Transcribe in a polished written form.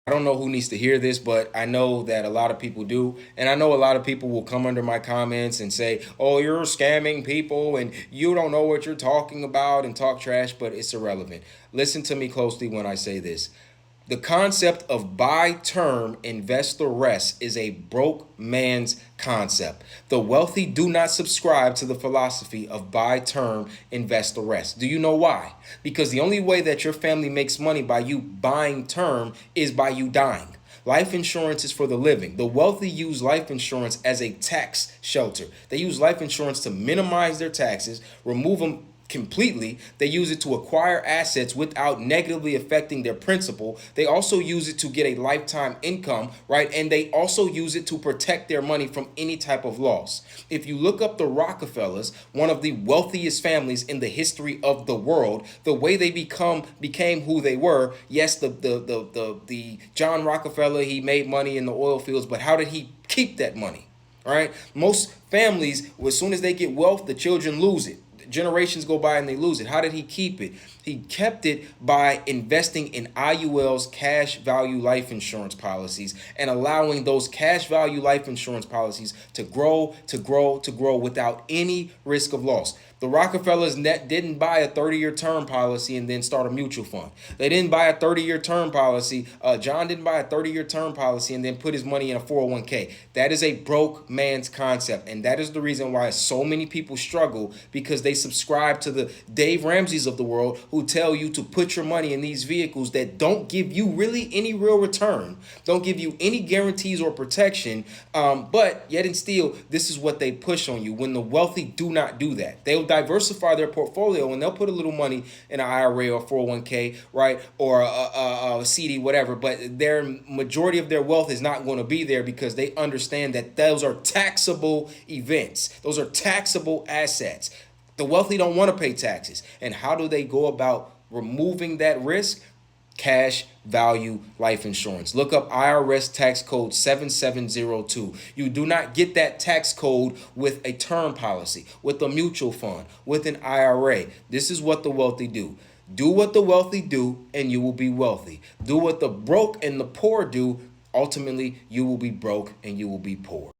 I don't know who needs to hear this, but I know that a lot of people do. And I know a lot of people will come under my comments and say, oh, you're scamming people and you don't know what you're talking about and talk trash, but it's irrelevant. Listen to me closely when I say this. The concept of buy term, invest the rest is a broke man's concept. The wealthy do not subscribe to the philosophy of buy term, invest the rest. Do you know why? Because the only way that your family makes money by you buying term is by you dying. Life insurance is for the living. The wealthy use life insurance as a tax shelter. They use life insurance to minimize their taxes, remove them completely. They use it to acquire assets without negatively affecting their principal. They also use it to get a lifetime income, right? And they also use it to protect their money from any type of loss. If you look up the Rockefellers, one of the wealthiest families in the history of the world, the way they became who they were, yes, the John Rockefeller, he made money in the oil fields, but how did he keep that money? All right. Most families, as soon as they get wealth, the children lose it. Generations go by and they lose it. How did he keep it? He kept it by investing in IUL's cash value life insurance policies and allowing those cash value life insurance policies to grow, to grow, to grow without any risk of loss. The Rockefellers didn't buy a 30-year term policy and then start a mutual fund. They didn't buy a 30-year term policy. John didn't buy a 30-year term policy and then put his money in a 401k. That is a broke man's concept. And that is the reason why so many people struggle, because they subscribe to the Dave Ramseys of the world who tell you to put your money in these vehicles that don't give you really any real return, don't give you any guarantees or protection. But yet and still, this is what they push on you. When the wealthy do not do that, they'll diversify their portfolio and they'll put a little money in an IRA or 401k, right, or a CD, whatever. But their majority of their wealth is not going to be there because they understand that those are taxable events. Those are taxable assets. The wealthy don't want to pay taxes. And how do they go about removing that risk? Cash value life insurance. Look up IRS tax code 7702. You do not get that tax code with a term policy, with a mutual fund, with an IRA. This is what the wealthy do. Do what the wealthy do and you will be wealthy. Do what the broke and the poor do. Ultimately, you will be broke and you will be poor.